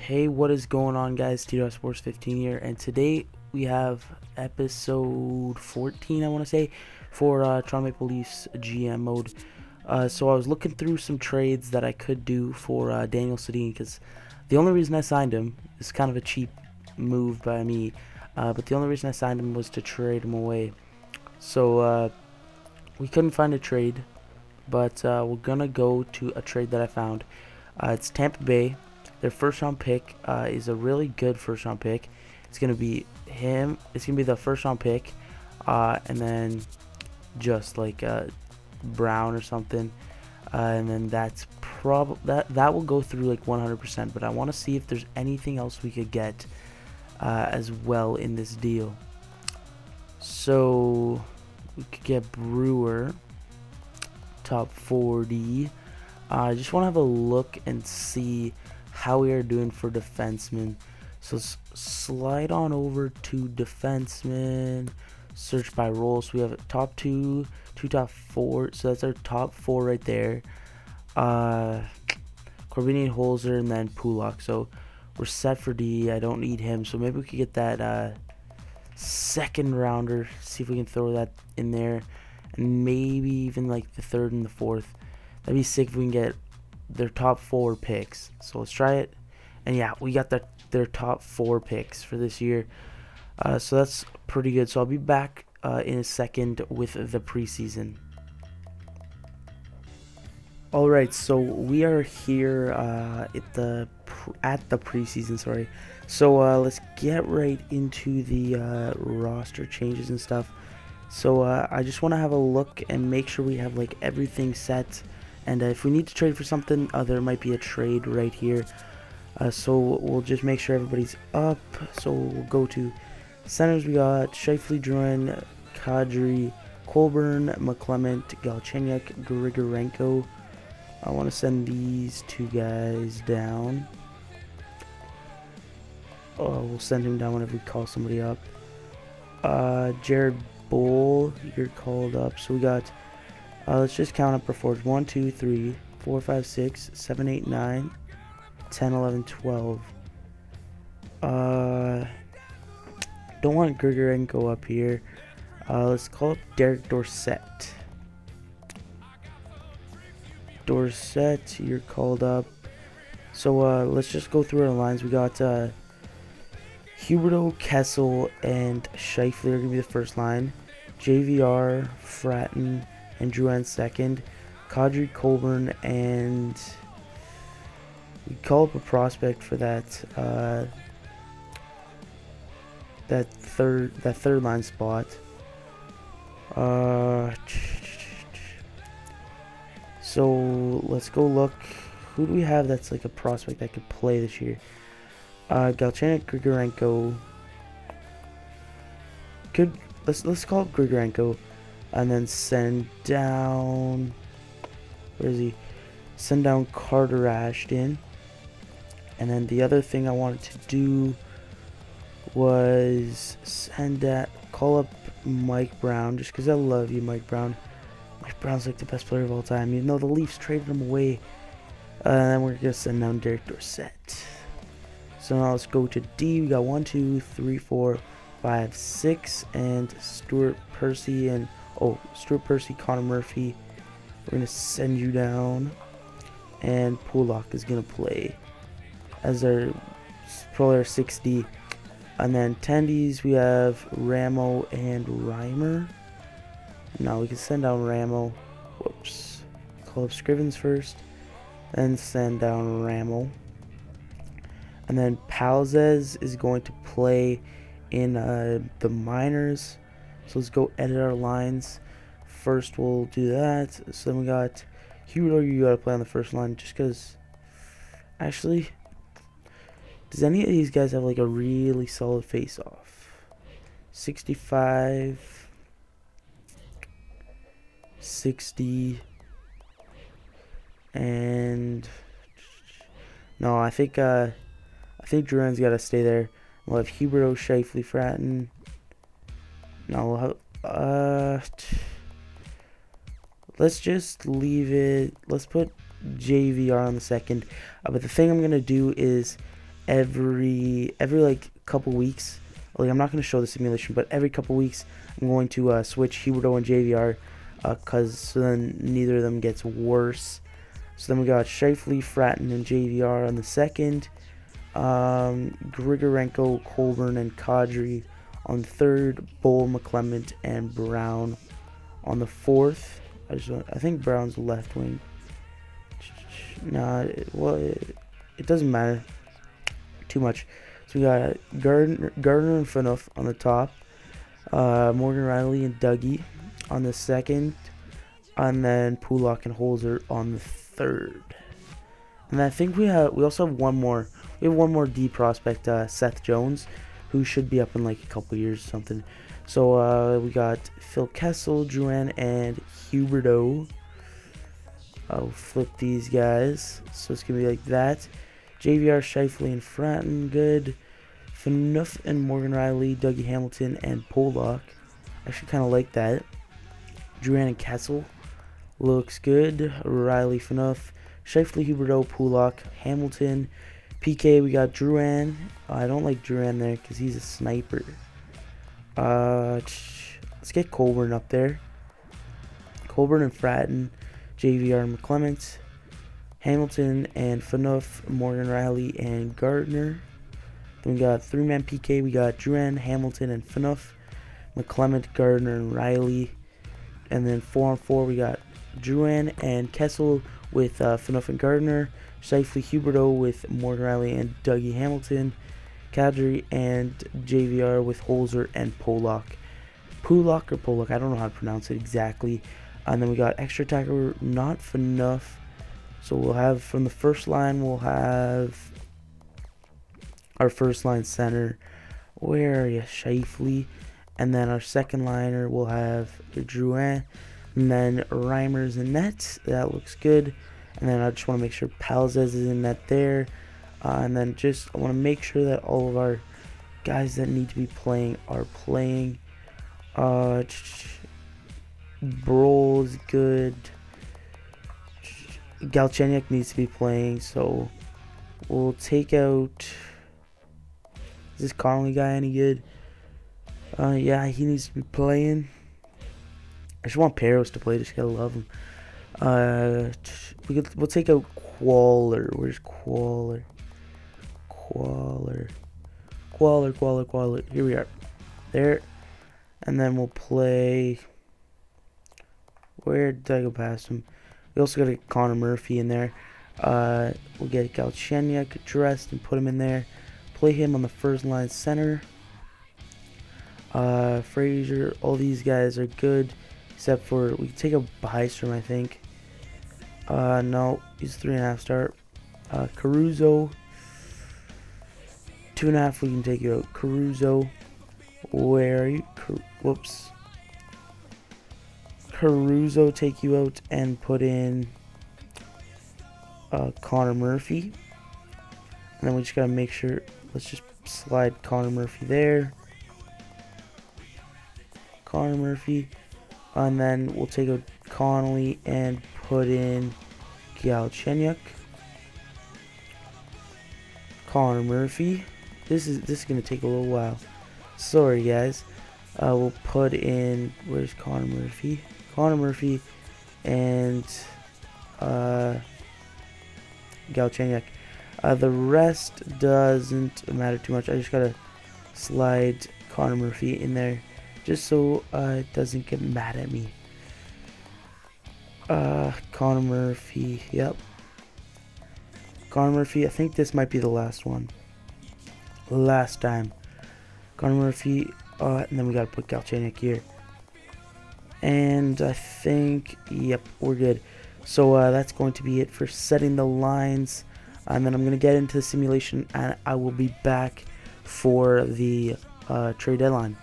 Hey, what is going on, guys? Sports 15 here, and today we have episode 14, I want to say, for Toronto Maple Leafs GM mode. So I was looking through some trades that I could do for Daniel Sedin, because the only reason I signed him is kind of a cheap move by me, but the only reason I signed him was to trade him away. So we couldn't find a trade, but we're gonna go to a trade that I found. It's Tampa Bay. Their first round pick is a really good first round pick. It's gonna be him. It's gonna be the first round pick, and then just like Brown or something, and then that's that will go through like 100%. But I want to see if there's anything else we could get as well in this deal. So we could get Brewer, top 40. I just want to have a look and see how we are doing for defensemen. So slide on over to defensemen, search by role. So we have top two top four, so that's our top four right there. Corbinian, Holzer, and then Pulak. So we're set for D. I don't need him, so maybe we could get that second rounder, see if we can throw that in there, and maybe even like the third and the fourth. That'd be sick if we can get their top 4 picks. So let's try it. And yeah, we got their top 4 picks for this year. So that's pretty good. So I'll be back in a second with the preseason. Alright, so we are here at the preseason, sorry. So let's get right into the roster changes and stuff. So I just want to have a look and make sure we have like everything set. And if we need to trade for something, there might be a trade right here. So we'll just make sure everybody's up. So we'll go to centers. We got Scheifele, Drouin, Kadri, Colburn, McClement, Galchenyuk, Grigorenko. I want to send these 2 guys down. We'll send him down whenever we call somebody up. Jared Bull, you're called up. So we got... let's just count up our forwards. 1, 2, 3, 4, 5, 6, 7, 8, 9, 10, 11, 12. Don't want Grigorenko up here. Let's call up Derek Dorsett. Dorsett, you're called up. So let's just go through our lines. We got Huberdeau, Kessel, and Scheifele are going to be the first line. JVR, Fratton, and Drouin second. Kadri, Colburn, and we call up a prospect for that that third line spot. So let's go look. Who do we have that's like a prospect that could play this year? Galchenyuk, Grigorenko. Let's call it Grigorenko. And then send down, where is he? Send down Carter Ashton. And then the other thing I wanted to do was call up Mike Brown, just because I love you, Mike Brown. Mike Brown's like the best player of all time, even though the Leafs traded him away. And then we're gonna send down Derek Dorsett. So now let's go to D. We got 1, 2, 3, 4, 5, 6, and Stuart Percy and Stuart Percy, Connor Murphy. We're going to send you down. And Pulak is going to play as probably our 6D. And then 10Ds, we have Ramo and Reimer. Now we can send down Ramo. Whoops. Call up Scrivens first. Then send down Ramo. And then Palzez is going to play in the minors. So let's go edit our lines. First we'll do that. So then we got Huberdeau, you gotta play on the first line just because. Actually, does any of these guys have like a really solid face off? 65, 60, and no, I think Drouin's gotta stay there. We'll have Huberdeau, Scheifele, Fratton. No, we'll have, let's just leave it. Let's put JVR on the second. But the thing I'm going to do is every like couple weeks. Like, I'm not going to show the simulation, but every couple weeks I'm going to switch Huberto and JVR, because so then neither of them gets worse. So then we got Shifley, Fratton, and JVR on the second. Grigorenko, Colburn, and Kadri on the third. Bull, McClement, and Brown on the fourth. I think Brown's left wing. Nah, it doesn't matter too much. So we got Gardner and Phaneuf on the top. Morgan Riley and Dougie on the second. And then Pulak and Holzer on the third. And I think we also have one more. We have one more D prospect, Seth Jones, who should be up in like a couple years or something. So we got Phil Kessel, Drouin, and Huberto. I'll flip these guys. So it's going to be like that. JVR, Shifley, and Fratton, good. Phaneuf and Morgan Riley, Dougie Hamilton, and Pollock. Actually kind of like that. Drouin and Kessel. Looks good. Riley, Phaneuf, Shifley, Huberto, Pulak, Hamilton. PK, we got Drouin. I don't like Drouin there because he's a sniper. Let's get Colburn up there. Colburn and Fratton, JVR and McClement. Hamilton and Phaneuf, Morgan Riley, and Gardner. Then we got three-man PK. We got Drouin, Hamilton, and Phaneuf. McClement, Gardner, and Riley. And then 4-on-4, we got Drouin and Kessel with Phaneuf and Gardner. Shifley, Huberto with Morgan Riley and Dougie Hamilton. Kadri and JVR with Holzer and Pollock. Pulak or Pollock, I don't know how to pronounce it exactly. And then we got extra attacker, not Phaneuf. So we'll have, from the first line, we'll have our first line center. Where are you? Shifley. And then our second liner, we'll have Drouin. And then Reimers in net. That looks good. And then I just want to make sure Palzez is in net there. And then I want to make sure that all of our guys that need to be playing are playing. Brol is good. Galchenyuk needs to be playing, so we'll take out. Is this Connolly guy any good? Yeah, he needs to be playing. I just want Peros to play. Just gotta love him. We'll take out Qualler. Where's Qualler? Qualler. Here we are. There. And then we'll play. Where did I go past him? We also got to get Connor Murphy in there. We'll get Galchenyuk dressed and put him in there. Play him on the first line center. Frazier, all these guys are good. Except for, we can take a Byström, I think. No, he's 3.5 star. Caruso. 2.5, we can take you out. Caruso. Where are you? Whoops. Caruso, take you out and put in Connor Murphy. And then we just gotta make sure, let's just slide Connor Murphy there. Connor Murphy. And then we'll take out Connolly and put in Galchenyuk. Connor Murphy. This is gonna take a little while. Sorry guys. We'll put in, where's Connor Murphy? Connor Murphy and Galchenyuk. The rest doesn't matter too much. I just gotta slide Connor Murphy in there just so it doesn't get mad at me. Connor Murphy, yep. Connor Murphy, I think this might be the last one. Last time. Connor Murphy, and then we gotta put Galchenyuk here. And I think, yep, we're good. So that's going to be it for setting the lines. And then I'm going to get into the simulation and I will be back for the trade deadline.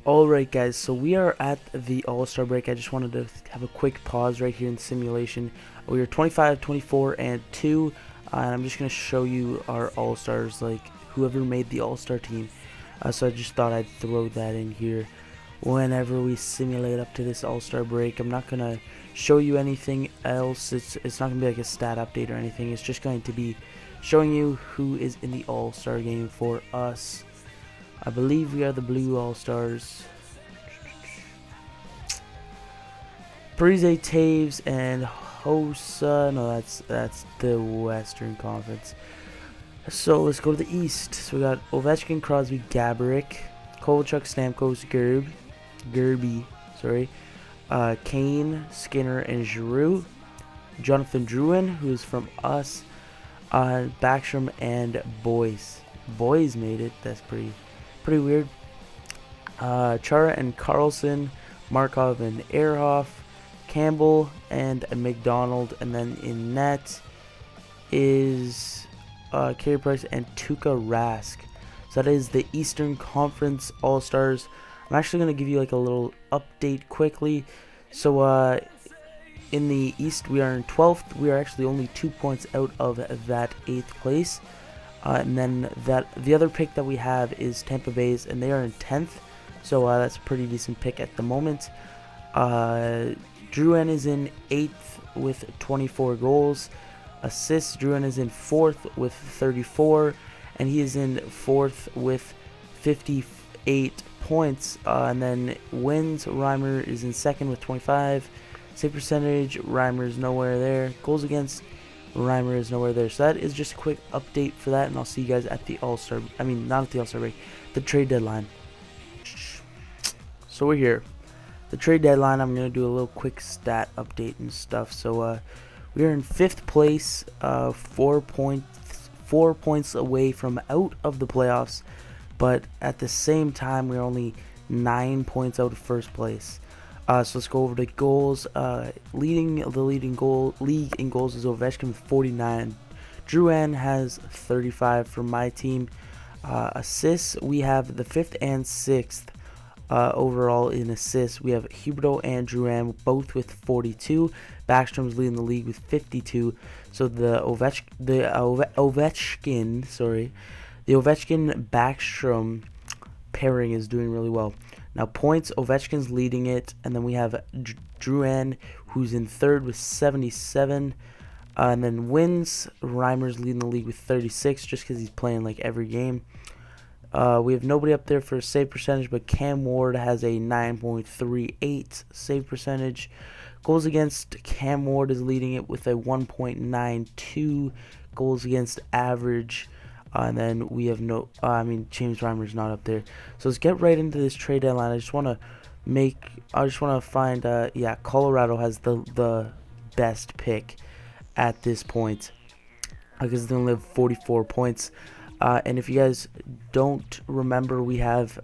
Alright guys, so we are at the All-Star break. I just wanted to have a quick pause right here in the simulation. We are 25, 24, and 2. And I'm just going to show you our All-Stars, like whoever made the All-Star team. So I just thought I'd throw that in here. whenever we simulate up to this All-Star break. I'm not gonna show you anything else. It's not gonna be like a stat update or anything. It's just going to be showing you who is in the All-Star game for us. I believe we are the Blue All-Stars. Parise, Taves, and Hossa. No, that's the Western Conference. So let's go to the East. So we got Ovechkin, Crosby, Gaborik, Kovalchuk, Stamkos, Gerby, sorry, Kane, Skinner, and Giroux. Jonathan Drouin, who is from us, Backstrom, and Boyce. Boyce made it. That's pretty weird. Chara and Carlson, Markov and Ehrhoff, Campbell and McDonald, and then in net is Carey Price and Tuukka Rask. So that is the Eastern Conference All-Stars. I'm actually going to give you like a little update quickly. So in the East, we are in 12th. We are actually only 2 points out of that 8th place. And then the other pick that we have is Tampa Bay's, and they are in 10th. So that's a pretty decent pick at the moment. Drouin is in 8th with 24 goals. Assists, Drouin is in 4th with 34. And he is in 4th with 58 points. And then wins, Reimer is in 2nd with 25. Save percentage, Reimer is nowhere there. Goals against, Reimer is nowhere there. So that is just a quick update for that. And I'll see you guys at the All-Star, not at the All-Star break, the trade deadline. So we're here. The trade deadline, I'm going to do a little quick stat update and stuff. So we are in 5th place, 4 points away from out of the playoffs, but at the same time we're only 9 points out of 1st place. So let's go over the goals. Leading the league in goals is Ovechkin with 49. Drouin has 35 from my team. Assists, we have the 5th and 6th. Overall in assists, we have Huberdeau and Drouin both with 42. Backstrom's leading the league with 52. So the Ovechkin Backstrom pairing is doing really well. Now points, Ovechkin's leading it, and then we have Drouin, who's in 3rd with 77. And then wins, Reimer's leading the league with 36, just because he's playing like every game. We have nobody up there for save percentage, but Cam Ward has a 9.38 save percentage. Goals against, Cam Ward is leading it with a 1.92 goals against average. And then we have James Reimer's not up there. So let's get right into this trade deadline. I just want to find, yeah, Colorado has the best pick at this point, because they only have 44 points. And if you guys don't remember, we also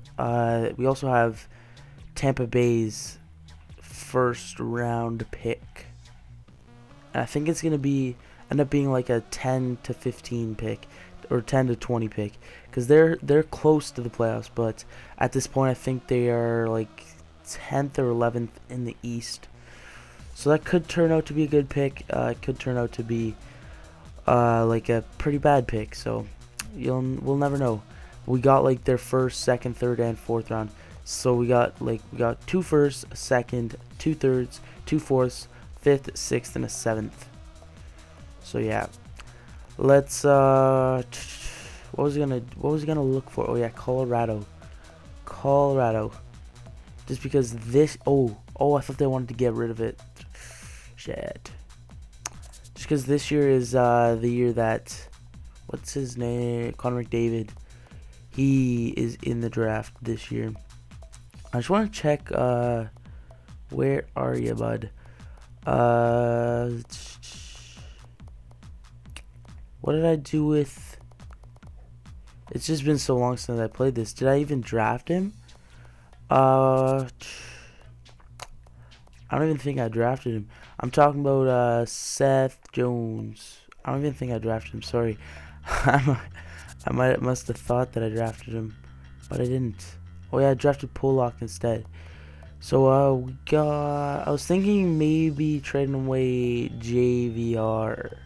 have Tampa Bay's 1st round pick. And I think it's gonna end up being like a 10 to 15 pick, or 10 to 20 pick, because they're close to the playoffs. But at this point, I think they are like 10th or 11th in the East. So that could turn out to be a good pick. It could turn out to be like a pretty bad pick. So we'll never know. We got like their 1st, 2nd, 3rd, and 4th round. So we got 2 firsts, a 2nd, 2 thirds, 2 fourths, 5th, 6th, and a 7th. So yeah, let's what was he gonna look for? Oh yeah, Colorado. Just because this I thought they wanted to get rid of it. Shit. Just because this year is the year that, what's his name? Connor McDavid. He is in the draft this year. I just want to check, where are you, bud? What did I do with... It's just been so long since I played this. Did I even draft him? I don't even think I drafted him. I'm talking about Seth Jones. I don't even think I drafted him. Sorry. I must have thought that I drafted him, but I didn't. Oh yeah, I drafted Pollock instead. So I was thinking maybe trading away JVR.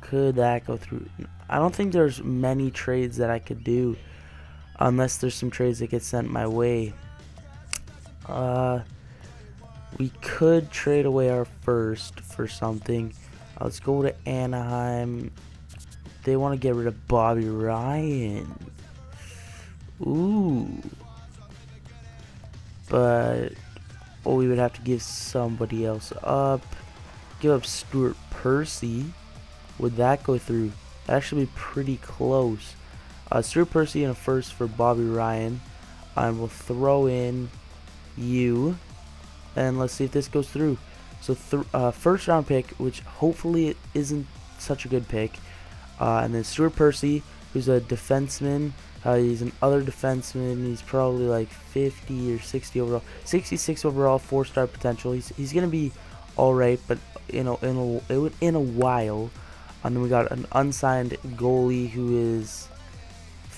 Could that go through? I don't think there's many trades that I could do, unless there's some trades that get sent my way. We could trade away our first for something. Let's go to Anaheim. They want to get rid of Bobby Ryan. Ooh. But we would have to give somebody else up. Give up Stuart Percy. Would that go through? That'd actually be pretty close. Stuart Percy and a first for Bobby Ryan. And we'll throw in you. And let's see if this goes through. So first round pick, which hopefully it isn't such a good pick. And then Stuart Percy, who's a defenseman. He's an other defenseman. He's probably like 50 or 60 overall. 66 overall, 4-star potential. He's gonna be all right, but in a while. And then we got an unsigned goalie who is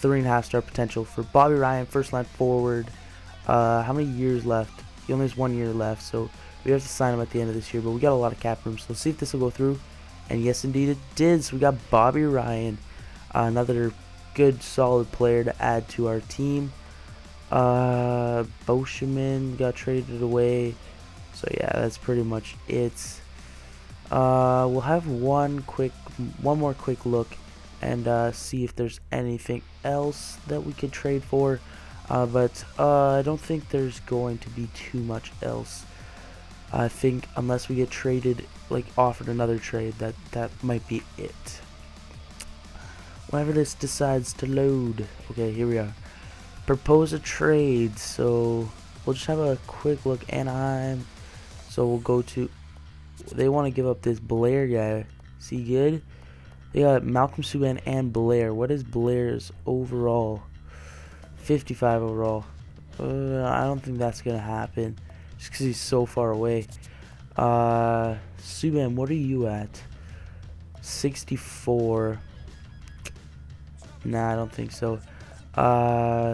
3.5-star potential for Bobby Ryan, first line forward. How many years left? He only has 1 year left, so we have to sign him at the end of this year. But we got a lot of cap room, so let's see if this will go through. And yes, indeed it did. So we got Bobby Ryan, another good, solid player to add to our team. Boschman got traded away. So yeah, that's pretty much it. We'll have one more quick look and see if there's anything else that we could trade for. But I don't think there's going to be too much else. I think unless we get traded, like offered another trade, that might be it. Whenever this decides to load. Okay, here we are. Propose a trade. So we'll just have a quick look. Anaheim. So we'll go to. They want to give up this Blair guy. Is he good? They got Malcolm Subban and Blair. What is Blair's overall? 55 overall. I don't think that's gonna happen. Just because he's so far away. Subban, what are you at? 64. Nah, I don't think so.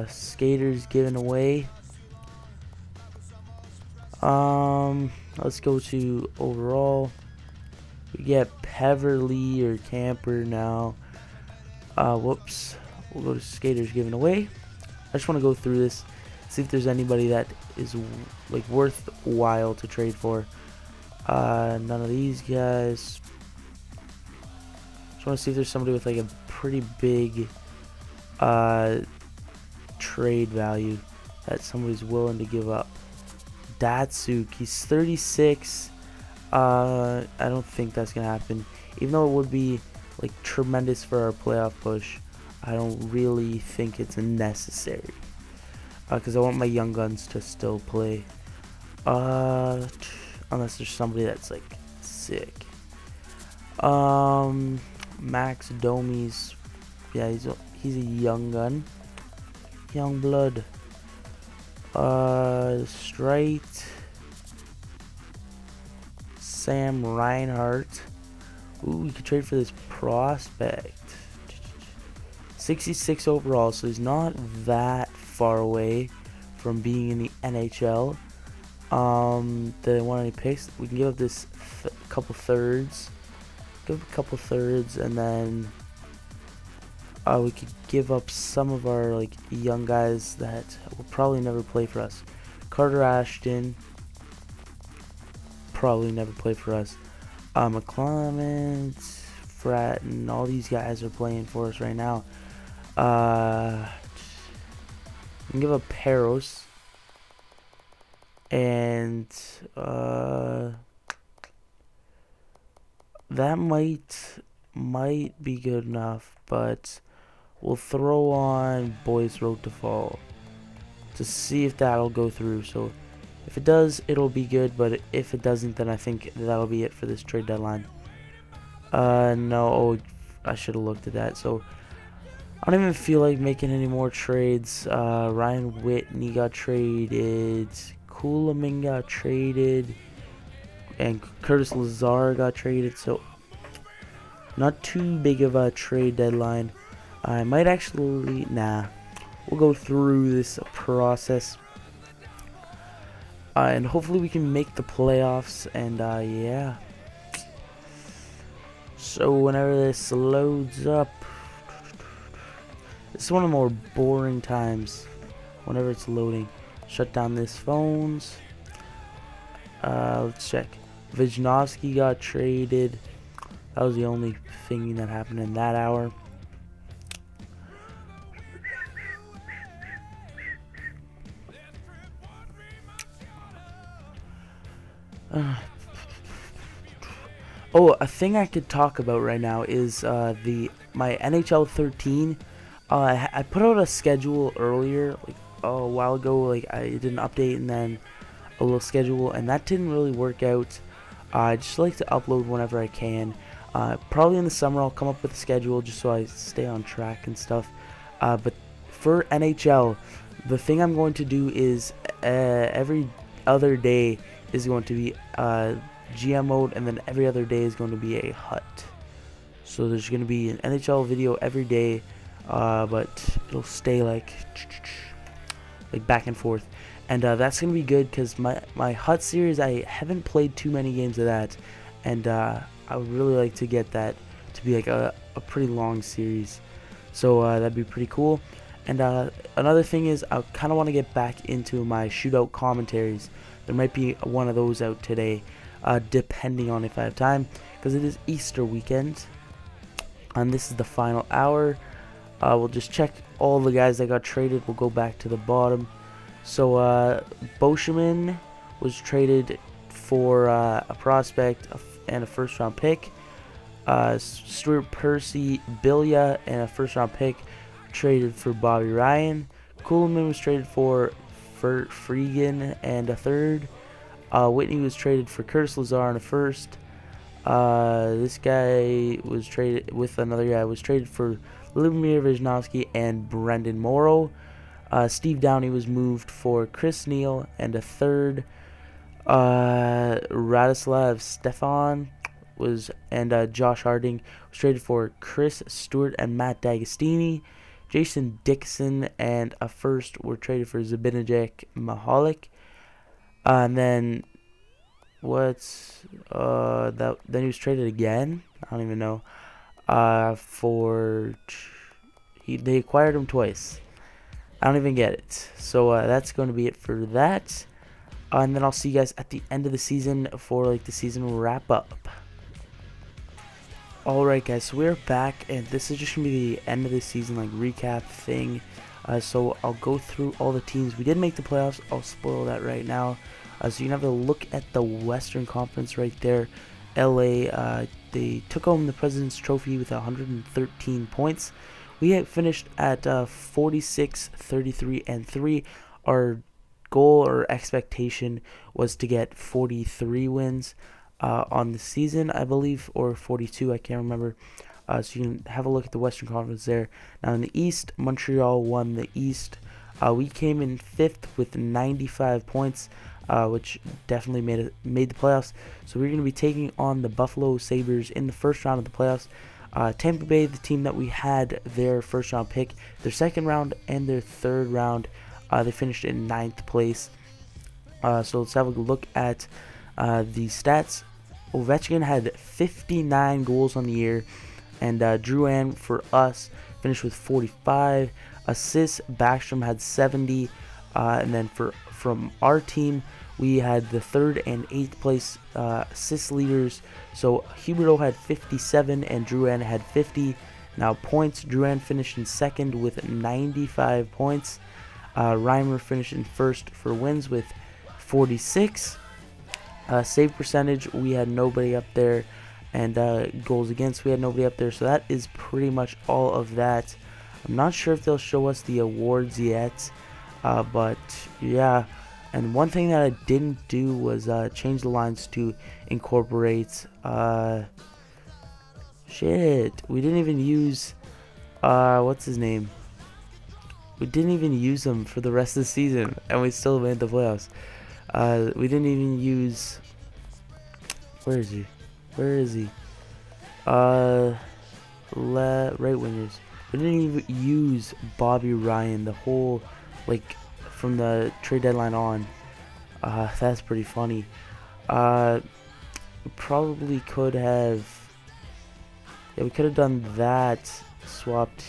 Skaters given away. Let's go to overall. We get Peverly or Camper now. Whoops. We'll go to skaters given away. I just want to go through this, see if there's anybody that is like worthwhile to trade for. None of these guys. Just want to see if there's somebody with like a pretty big trade value that somebody's willing to give up. Datsuk, he's 36. I don't think that's gonna happen, even though it would be like tremendous for our playoff push. I don't really think it's necessary because I want my young guns to still play, unless there's somebody that's like sick. Max Domi's, yeah, he's a young gun, young blood. Straight Sam Reinhart. Ooh, we could trade for this prospect. 66 overall, so he's not that far away from being in the NHL. Do they want any picks? We can give up this couple thirds. Give up a couple thirds, and then we could give up some of our like young guys that will probably never play for us. Carter Ashton probably never play for us. McClement, Fratton, all these guys are playing for us right now. We can give up Peros, and that might be good enough, but we'll throw on Boys Road to Fall to see if that'll go through. So if it does, it'll be good, but if it doesn't, then I think that'll be it for this trade deadline. No, I should have looked at that. So I don't even feel like making any more trades. Ryan Whitney got traded, Kuhlman got traded, and Curtis Lazar got traded. So not too big of a trade deadline. I might actually, we'll go through this process, and hopefully we can make the playoffs. And yeah, so whenever this loads up, it's one of the more boring times whenever it's loading. shut down this phones. Let's check. Viznovsky got traded. That was the only thing that happened in that hour. Oh, a thing I could talk about right now is my NHL 13. I put out a schedule earlier, like a while ago. Like I did an update and then a little schedule, and that didn't really work out. I just like to upload whenever I can. Probably in the summer I'll come up with a schedule just so I stay on track and stuff. But for NHL, the thing I'm going to do is every other day is going to be GM mode, and then every other day is going to be a hut. So there's going to be an NHL video every day, but it'll stay like back and forth, and that's going to be good because my hut series, I haven't played too many games of that, and I would really like to get that to be like a pretty long series. So that'd be pretty cool. And another thing is I kind of want to get back into my shootout commentaries. There might be one of those out today, depending on if I have time, because it is Easter weekend, and this is the final hour. We'll just check all the guys that got traded. We'll go back to the bottom. So Boschman was traded for a prospect and a first-round pick. Stuart Percy Bilya and a first-round pick traded for Bobby Ryan. Kuhlman was traded for Freegan and a third. Whitney was traded for Curtis Lazar and a first. This guy was traded with another guy. Was traded for Lubomir Viznovsky and Brendan Morrow. Steve Downey was moved for Chris Neal and a third. Radislav Stefan and Josh Harding was traded for Chris Stewart and Matt D'Agostini. Jason Dixon and a first were traded for Zbigniew Mahalik. And then then he was traded again. I don't even know. They acquired him twice. I don't even get it. So that's going to be it for that. And then I'll see you guys at the end of the season for the season wrap up. Alright guys, so we're back, and this is just going to be the end of the season recap thing. So I'll go through all the teams. We did make the playoffs. I'll spoil that right now. So you can have a look at the Western Conference right there. LA, they took home the President's Trophy with 113 points. We had finished at 46, 33, and 3. Our goal or expectation was to get 43 wins on the season, I believe, or 42, I can't remember. So you can have a look at the Western Conference there. Now in the East, Montreal won the East. We came in 5th with 95 points, which definitely made the playoffs. So we're going to be taking on the Buffalo Sabres in the first round of the playoffs. Tampa Bay, the team that we had their first round pick, their second round and their third round, they finished in 9th place. So let's have a look at the stats. Ovechkin had 59 goals on the year, and Drouin for us finished with 45 assists. Backstrom had 70, and then from our team we had the 3rd and 8th place assist leaders. So Huberdeau had 57 and Drouin had 50. Now points, Drouin finished in 2nd with 95 points. Reimer finished in 1st for wins with 46. Save percentage, we had nobody up there, and goals against, we had nobody up there. So that is pretty much all of that. I'm not sure if they'll show us the awards yet, but yeah. And one thing that I didn't do was change the lines to incorporate we didn't even use what's his name. We didn't even use him for the rest of the season, and we still made the playoffs. We didn't even use, where is he? Right wingers. We didn't even use Bobby Ryan the whole, from the trade deadline on. That's pretty funny. We probably could have, we could have done that, swapped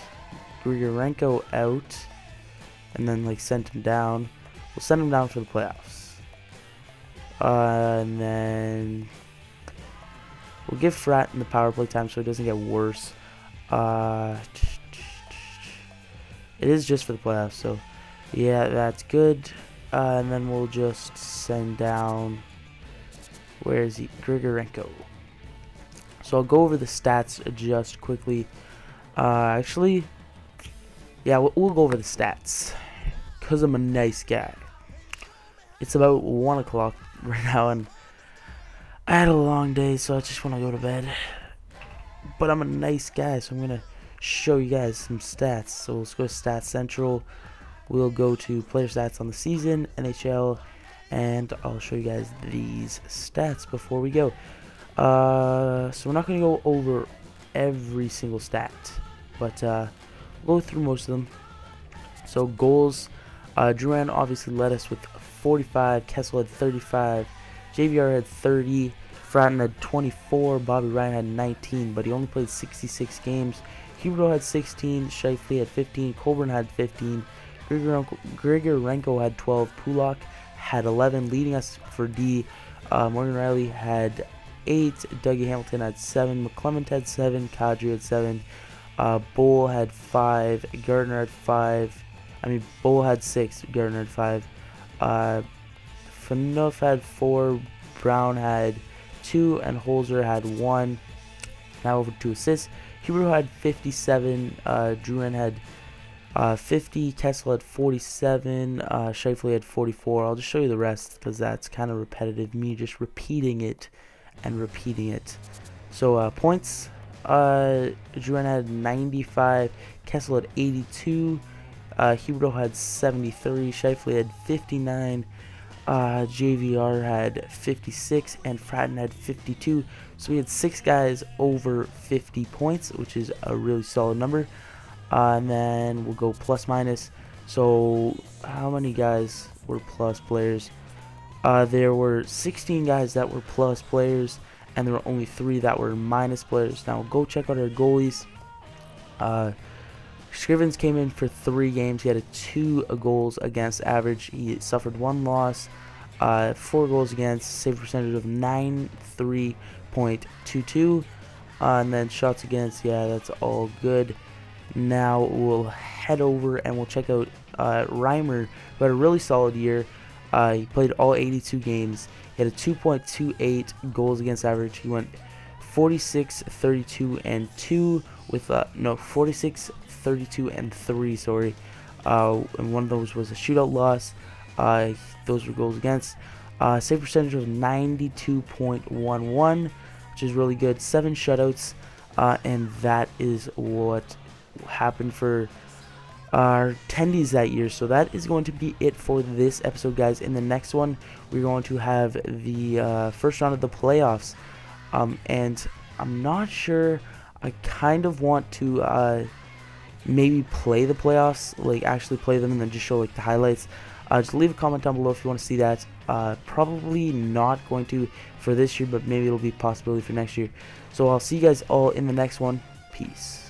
Grigorenko out, and then sent him down. we'll send him down for the playoffs. And then we'll give Frat in the power play time so it doesn't get worse. It is just for the playoffs, so yeah, that's good. And then we'll just send down, where is he? Grigorenko. So I'll go over the stats just quickly. Actually, yeah, we'll go over the stats because I'm a nice guy. It's about 1 o'clock right now, and I had a long day, so I just want to go to bed. But I'm a nice guy, so I'm going to show you guys some stats. So let's go to Stats Central. We'll go to player stats on the season, NHL, and I'll show you guys these stats before we go. So we're not going to go over every single stat, but we'll go through most of them. So goals, Duran obviously led us with 45, Kessel had 35, JVR had 30, Fratton had 24, Bobby Ryan had 19, but he only played 66 games. Huberdeau had 16, Scheifele had 15, Colburn had 15, Grigorenko had 12, Pulak had 11, leading us for D. Morgan Riley had 8, Dougie Hamilton had 7, McClement had 7, Kadri had 7, Bull had 5, Gardner had 5, Bull had 6, Gardner had 5, Phaneuf had 4, Brown had 2, and Holzer had 1. Now over to assists. Huberdeau had 57, Duran had 50, Kessel had 47, Scheifele had 44. I'll just show you the rest because that's kind of repetitive, me just repeating it and repeating it. So points, Duran had 95, Kessel had 82, Huberdeau had 73, Scheifele had 59, JVR had 56, and Fratton had 52. So we had 6 guys over 50 points, which is a really solid number. And then we'll go plus minus. So how many guys were plus players? There were 16 guys that were plus players, and there were only 3 that were minus players. Now go check out our goalies. Scrivens came in for 3 games. He had 2 goals against average. He suffered 1 loss, 4 goals against, save percentage of 93.22. And then shots against, yeah, that's all good. Now we'll head over and we'll check out Reimer, who had a really solid year. He played all 82 games. He had a 2.28 goals against average. He went 46, 32, and 2 with 46, 32, and 3. Sorry, and one of those was a shootout loss. Those were goals against. Save percentage of 92.11, which is really good. 7 shutouts, and that is what happened for our attendees that year. So that is going to be it for this episode, guys. In the next one, we're going to have the first round of the playoffs, and I'm not sure. I kind of want to maybe play the playoffs, like actually play them, and then just show like the highlights. Just leave a comment down below if you want to see that. Probably not going to for this year, but maybe it'll be a possibility for next year. So I'll see you guys all in the next one. Peace.